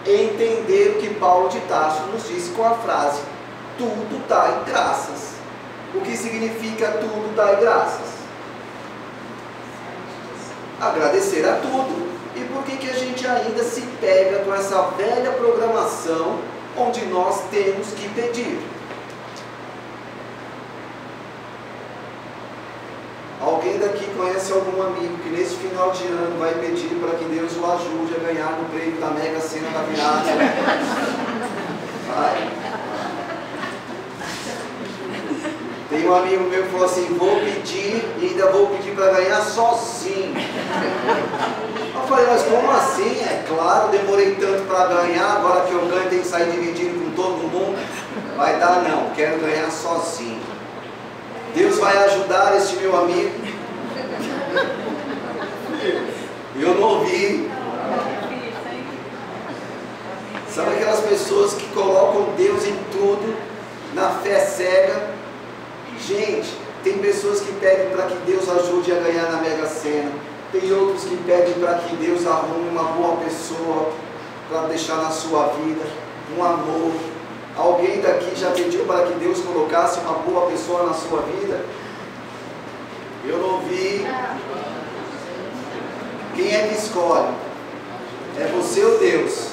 Entender o que Paulo de Tarso nos disse com a frase: tudo dai graças. O que significa tudo dai graças? Agradecer a tudo. E por que a gente ainda se pega com essa velha programação onde nós temos que pedir? Alguém daqui conhece algum amigo que nesse final de ano vai pedir para que Deus o ajude a ganhar no prêmio da Mega Sena da virada? Vai. Tem um amigo meu que falou assim: vou pedir e ainda vou pedir para ganhar sozinho. Eu falei, mas como assim? É claro, demorei tanto para ganhar, agora que eu ganho tem que sair dividindo com todo mundo. Vai dar não, quero ganhar sozinho. Deus vai ajudar este meu amigo. Eu não ouvi. Sabe aquelas pessoas que colocam Deus em tudo, na fé cega? Gente, tem pessoas que pedem para que Deus ajude a ganhar na Mega Sena. Tem outros que pedem para que Deus arrume uma boa pessoa para deixar na sua vida, um amor. Alguém daqui já pediu para que Deus colocasse uma boa pessoa na sua vida? Eu não vi. Quem é que escolhe? É você ou Deus?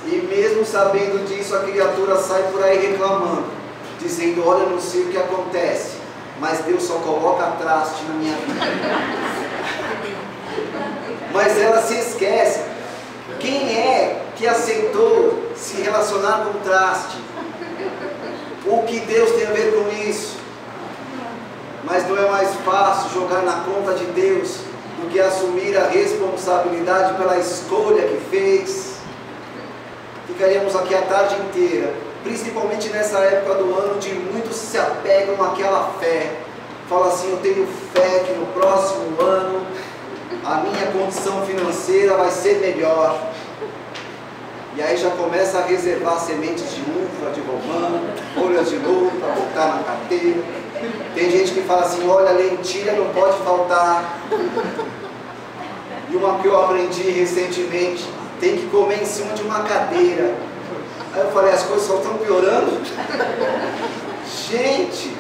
E mesmo sabendo disso, a criatura sai por aí reclamando, dizendo, olha, não sei o que acontece, mas Deus só coloca traste na minha vida. Mas ela se esquece. Quem é que aceitou se relacionar com traste? O que Deus tem a ver com isso? Mas não é mais fácil jogar na conta de Deus do que assumir a responsabilidade pela escolha que fez? Ficaríamos aqui a tarde inteira, principalmente nessa época do ano, onde muitos se apegam àquela fé. Fala assim, eu tenho fé que no próximo ano a minha condição financeira vai ser melhor. E aí já começa a reservar sementes de uva, de romã, folhas de louro para botar na carteira. Tem gente que fala assim, olha, lentilha não pode faltar. E uma que eu aprendi recentemente, tem que comer em cima de uma cadeira. Aí eu falei, as coisas só estão piorando. Gente,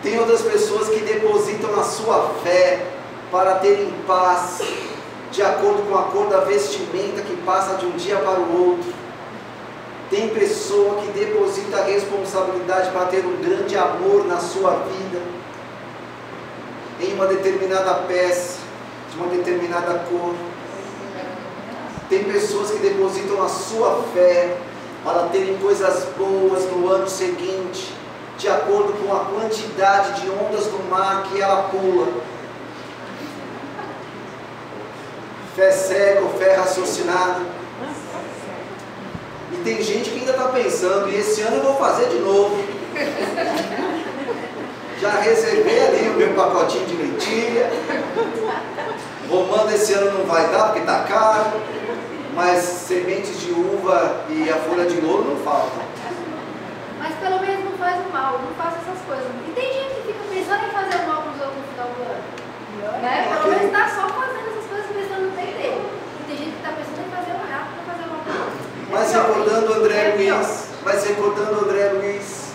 tem outras pessoas que depositam a sua fé para terem paz, de acordo com a cor da vestimenta que passa de um dia para o outro. Tem pessoa que deposita a responsabilidade para ter um grande amor na sua vida, em uma determinada peça, de uma determinada cor. Tem pessoas que depositam a sua fé para terem coisas boas no ano seguinte, de acordo com a quantidade de ondas do mar que ela pula. Fé cega ou fé raciocinada. E tem gente que ainda está pensando, e esse ano eu vou fazer de novo. Já reservei ali o meu pacotinho de lentilha. Romã esse ano não vai dar porque está caro, mas sementes de uva e a folha de louro não faltam. Mas pelo menos não faz o mal, não faz essas coisas. E tem gente que fica pensando em fazer o mal para os outros no final do ano. Né? Pelo menos está só fazendo essas coisas pensando no bem dele. E tem gente que está pensando em fazer o mal para fazer o mal para o outro. Mas recordando André Luiz,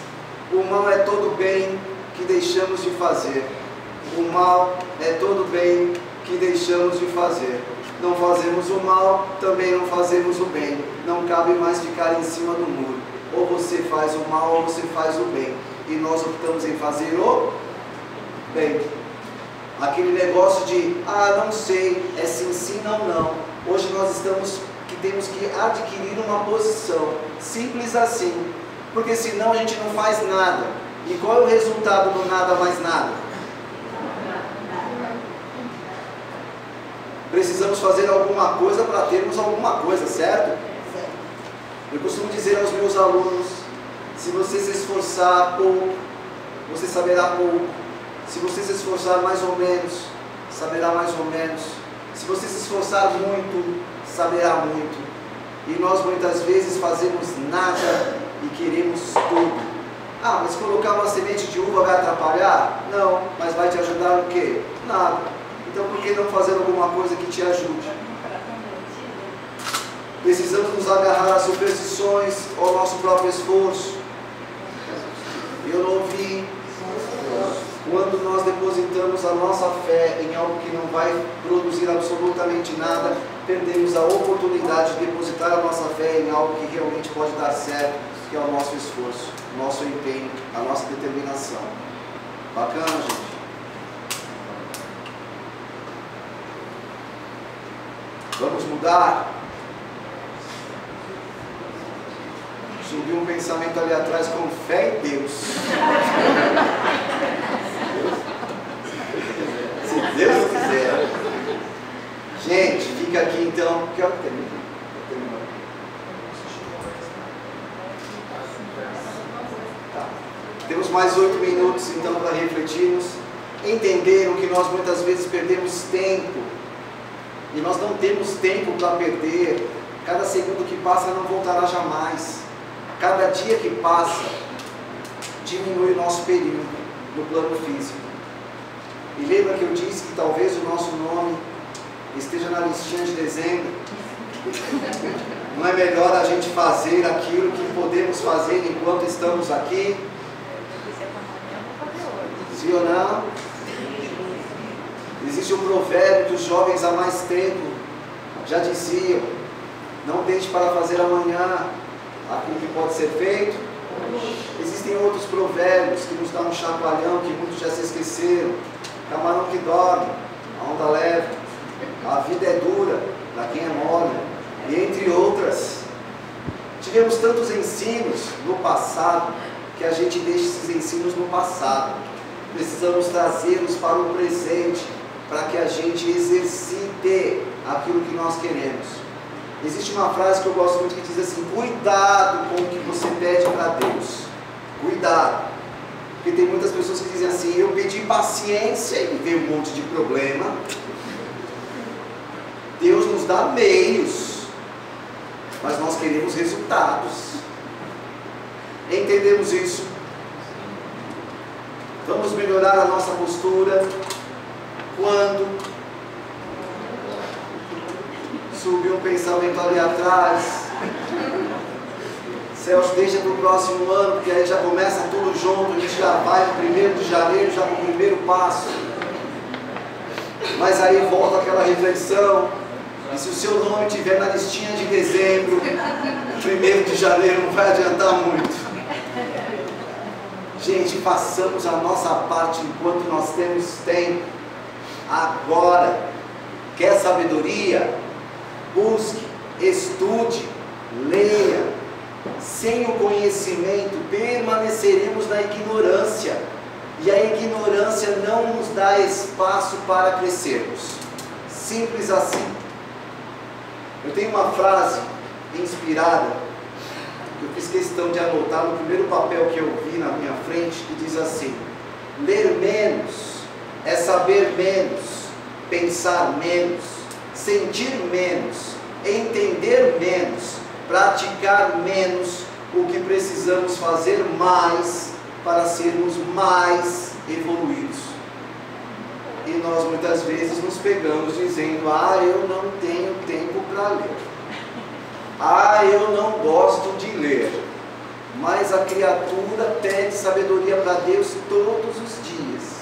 o mal é todo bem que deixamos de fazer. O mal é todo bem que deixamos de fazer. Não fazemos o mal, também não fazemos o bem. Não cabe mais ficar em cima do muro. Ou você faz o mal ou você faz o bem. E nós optamos em fazer o bem. Aquele negócio de, não sei, é sim, sim, não, não. Hoje nós temos que adquirir uma posição. Simples assim. Porque senão a gente não faz nada. E qual é o resultado do nada mais nada? Precisamos fazer alguma coisa para termos alguma coisa, certo? Eu costumo dizer aos meus alunos, se você se esforçar pouco, você saberá pouco. Se você se esforçar mais ou menos, saberá mais ou menos. Se você se esforçar muito, saberá muito. E nós muitas vezes fazemos nada e queremos tudo. Mas colocar uma semente de uva vai atrapalhar? Não, mas vai te ajudar no quê? Nada. Então por que não fazer alguma coisa que te ajude? Precisamos nos agarrar às superstições, ao nosso próprio esforço. Eu não ouvi. Quando nós depositamos a nossa fé em algo que não vai produzir absolutamente nada, perdemos a oportunidade de depositar a nossa fé em algo que realmente pode dar certo, que é o nosso esforço, o nosso empenho, a nossa determinação. Bacana, gente? Vamos mudar? Subiu um pensamento ali atrás com fé em Deus. Se Deus quiser. então, que hora que termina? Tá. Temos mais 8 minutos então para refletirmos. Entenderam que nós muitas vezes perdemos tempo, e nós não temos tempo para perder. Cada segundo que passa não voltará jamais. Cada dia que passa diminui o nosso período no plano físico. E lembra que eu disse que talvez o nosso nome esteja na listinha de dezembro? Não é melhor a gente fazer aquilo que podemos fazer enquanto estamos aqui? Sim ou não? Existe um provérbio que os jovens há mais tempo já diziam: não deixe para fazer amanhã aquilo que pode ser feito. Existem outros provérbios que nos dão um chacoalhão, que muitos já se esqueceram. Camarão que dorme, a onda leva, a vida é dura para quem é mole, e entre outras. Tivemos tantos ensinos no passado, que a gente deixa esses ensinos no passado. Precisamos trazê-los para o presente, para que a gente exercite aquilo que nós queremos. Existe uma frase que eu gosto muito que diz assim: cuidado com o que você pede para Deus. Cuidado. Porque tem muitas pessoas que dizem assim: eu pedi paciência e veio um monte de problema. Deus nos dá meios, mas nós queremos resultados. Entendemos isso? Vamos melhorar a nossa postura quando subir um pensamento ali atrás. Celso, deixa para o próximo ano, porque aí já começa tudo junto, a gente já vai no 1º de janeiro, já com o primeiro passo. Mas aí volta aquela reflexão, e se o seu nome estiver na listinha de dezembro, 1º de janeiro não vai adiantar muito. Gente, façamos a nossa parte enquanto nós temos tempo. Agora, quer sabedoria? Busque, estude, leia. Sem o conhecimento permaneceremos na ignorância, e a ignorância não nos dá espaço para crescermos. Simples assim. Eu tenho uma frase inspirada que eu fiz questão de anotar no primeiro papel que eu vi na minha frente, que diz assim: ler menos é saber menos, pensar menos, sentir menos, entender menos, praticar menos o que precisamos fazer mais para sermos mais evoluídos. E nós muitas vezes nos pegamos dizendo: ah, eu não tenho tempo para ler, ah, eu não gosto de ler. Mas a criatura pede sabedoria para Deus todos os dias.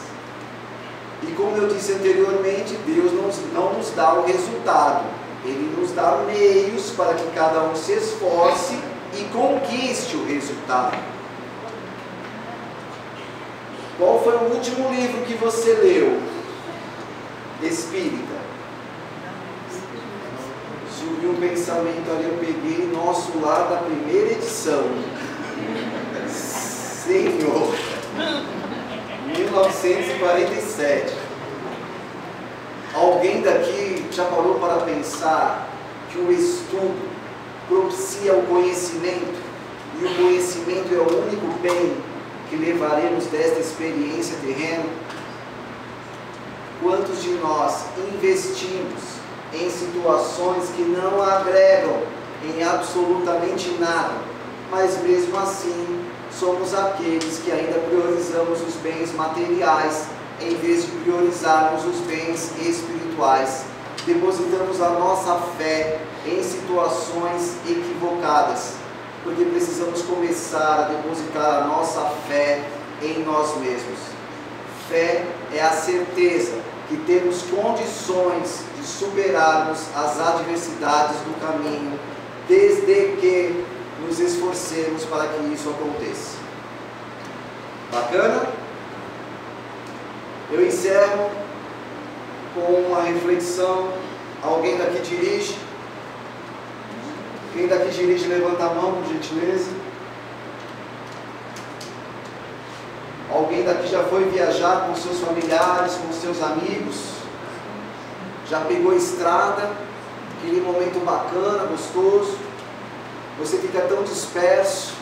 E como eu disse anteriormente, Deus não nos dá o resultado, Ele nos dá meios para que cada um se esforce e conquiste o resultado. Qual foi o último livro que você leu? Espírita. Subiu um pensamento ali, eu peguei Nosso Lar da primeira edição. Senhor, 1947. Alguém daqui já parou para pensar que o estudo propicia o conhecimento, e o conhecimento é o único bem que levaremos desta experiência terrena? Quantos de nós investimos em situações que não agregam em absolutamente nada, mas mesmo assim somos aqueles que ainda priorizamos os bens materiais em vez de priorizarmos os bens espirituais? Depositamos a nossa fé em situações equivocadas, porque precisamos começar a depositar a nossa fé em nós mesmos. Fé é a certeza que temos condições de superarmos as adversidades do caminho, desde que nos esforcemos para que isso aconteça. Bacana? Eu encerro com uma reflexão. Alguém daqui dirige? Quem daqui dirige, levanta a mão, por gentileza. Alguém daqui já foi viajar com seus familiares, com seus amigos? Já pegou estrada? aquele momento bacana, gostoso, você fica tão disperso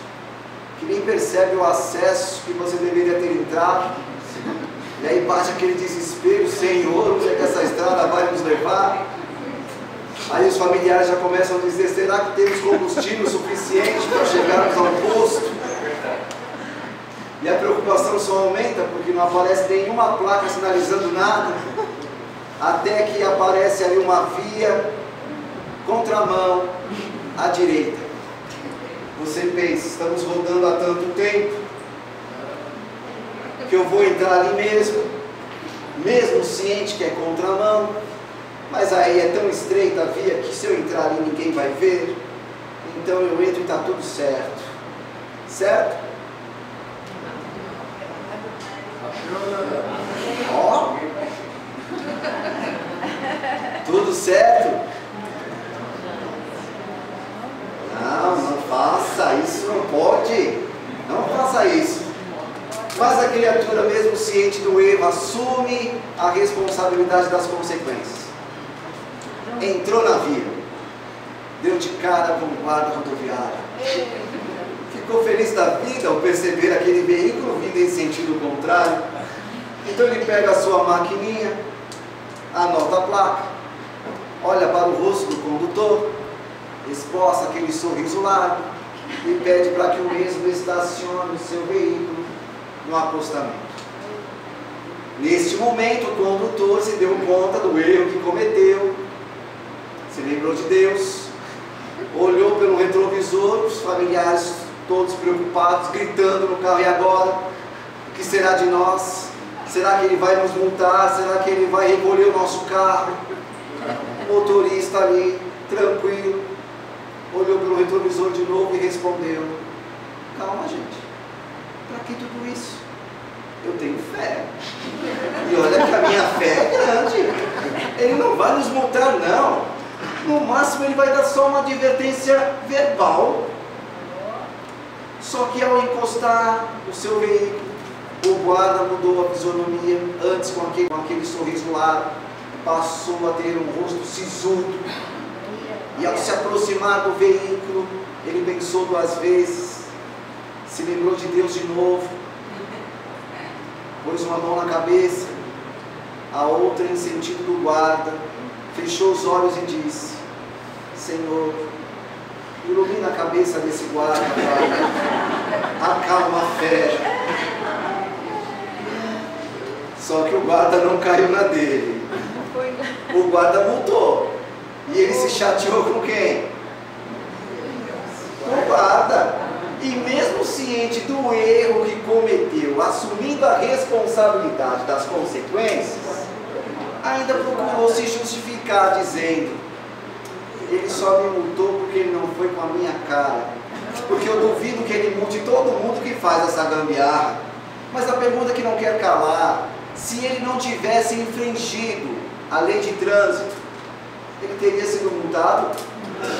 que nem percebe o acesso que você deveria ter entrado, e aí bate aquele desespero: Senhor, onde é que essa estrada vai nos levar? Aí os familiares já começam a dizer: será que temos combustível suficiente para chegarmos ao posto? E a preocupação só aumenta porque não aparece nenhuma placa sinalizando nada, até que aparece ali uma via, contramão, à direita. Você pensa: estamos rodando há tanto tempo que eu vou entrar ali mesmo ciente que é contramão, mas aí é tão estreita a via que se eu entrar ali ninguém vai ver, então eu entro e está tudo certo. Certo? Ó, tudo certo? Não faça isso, não pode. Não faça isso. Mas a criatura, mesmo ciente do erro, assume a responsabilidade das consequências. Entrou na via, deu de cara com o guarda rodoviário. Ficou feliz da vida ao perceber aquele veículo vindo em sentido contrário. Então ele pega a sua maquininha, anota a placa, olha para o rosto do condutor, esboça aquele sorriso largo e pede para que o mesmo estacione o seu veículo no acostamento. Neste momento o condutor se deu conta do erro que cometeu, se lembrou de Deus, olhou pelo retrovisor, os familiares todos preocupados, gritando no carro: e agora? O que será de nós? Será que ele vai nos multar? Será que ele vai recolher o nosso carro? O motorista ali, tranquilo, olhou pelo retrovisor de novo e respondeu: calma, gente, para que tudo isso? Eu tenho fé, e olha que a minha fé é grande, ele não vai nos multar não, no máximo ele vai dar só uma advertência verbal. Só que ao encostar o seu veículo, o guarda mudou a fisionomia. Antes com aquele sorriso largo, passou a ter um rosto sisudo, e ao se aproximar do veículo, ele pensou duas vezes, se lembrou de Deus de novo, pôs uma mão na cabeça, a outra em sentido do guarda, fechou os olhos e disse: Senhor, ilumina a cabeça desse guarda, Pai, acalma a fé. Só que o guarda não caiu na dele, o guarda multou, e ele se chateou com quem? Com o guarda. E mesmo ciente do erro que cometeu, assumindo a responsabilidade das consequências, ainda procurou se justificar dizendo: ele só me multou porque ele não foi com a minha cara, porque eu duvido que ele multe todo mundo que faz essa gambiarra. Mas a pergunta que não quer calar: se ele não tivesse infringido a lei de trânsito, ele teria sido multado?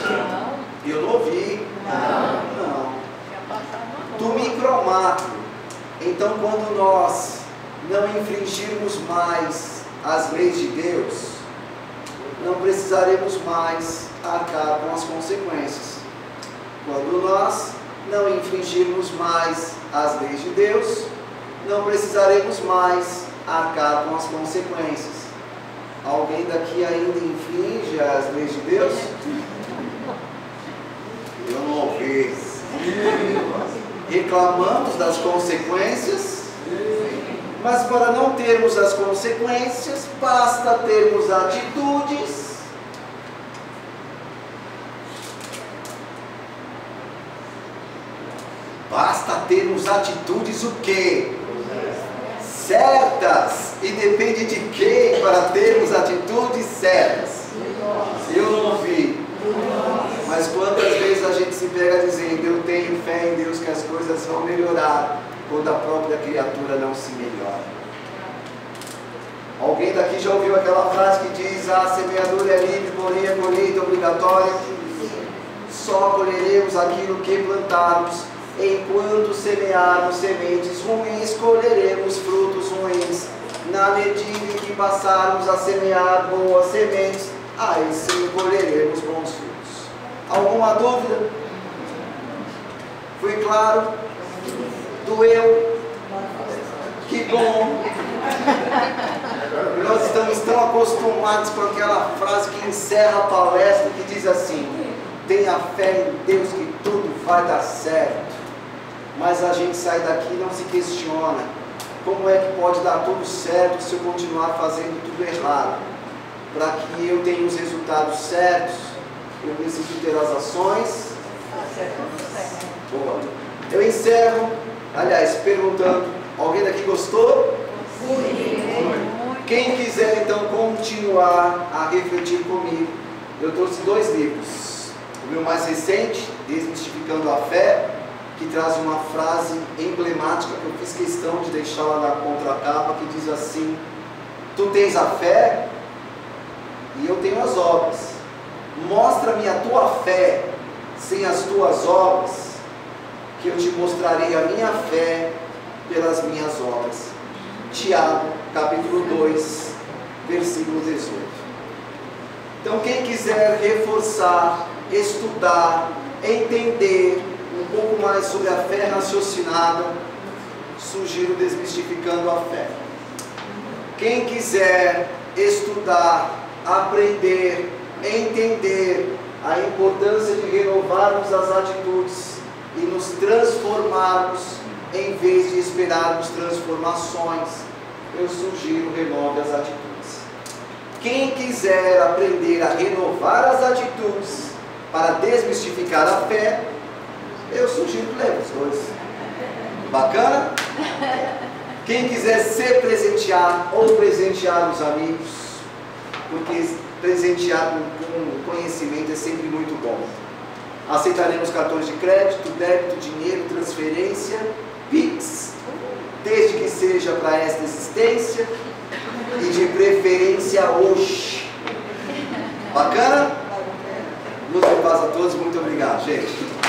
Não. Eu não ouvi. Não. Do micromácro. Então, quando nós não infringirmos mais as leis de Deus, não precisaremos mais arcar com as consequências. Quando nós não infringirmos mais as leis de Deus, não precisaremos mais arcar com as consequências. Alguém daqui ainda infringe as leis de Deus? Eu não ouvi. Reclamamos das consequências, mas para não termos as consequências, basta termos atitudes o quê? Certas. E depende de quem para termos atitudes certas? Eu não ouvi. Mas quantas vezes a gente se pega dizendo: eu tenho fé em Deus que as coisas vão melhorar, quando a própria criatura não se melhora. Alguém daqui já ouviu aquela frase que diz: a semeadura é livre, porém a colheita obrigatória? Só colheremos aquilo que plantarmos. Enquanto semearmos sementes ruins, colheremos frutos ruins. Na medida em que passarmos a semear boas sementes, aí sim colheremos bons frutos. Alguma dúvida? Foi claro? Doeu? Que bom! Nós estamos tão acostumados com aquela frase que encerra a palestra, que diz assim: tenha fé em Deus que tudo vai dar certo. Mas a gente sai daqui e não se questiona: como é que pode dar tudo certo se eu continuar fazendo tudo errado? Para que eu tenha os resultados certos, eu preciso ter as ações. Boa. Eu encerro, aliás, perguntando: alguém daqui gostou? Quem quiser então continuar a refletir comigo, eu trouxe 2 livros. O meu mais recente, Desmistificando a Fé, que traz uma frase emblemática que eu fiz questão de deixar lá na contracapa, que diz assim: tu tens a fé e eu tenho as obras. Mostra-me a tua fé sem as tuas obras, que eu te mostrarei a minha fé pelas minhas obras. Tiago, capítulo 2, versículo 18. Então, quem quiser reforçar, estudar, entender um pouco mais sobre a fé raciocinada, sugiro Desmistificando a Fé. Quem quiser estudar, aprender, entender a importância de renovarmos as atitudes e nos transformarmos em vez de esperarmos transformações, eu sugiro Renove as Atitudes. Quem quiser aprender a renovar as atitudes para desmistificar a fé, eu sugiro ler os 2. Bacana? Quem quiser se presentear ou presentear os amigos, porque presentear com conhecimento é sempre muito bom. Aceitaremos cartões de crédito, débito, dinheiro, transferência, Pix, desde que seja para esta existência e de preferência hoje. Bacana? Luz e paz a todos, muito obrigado, gente.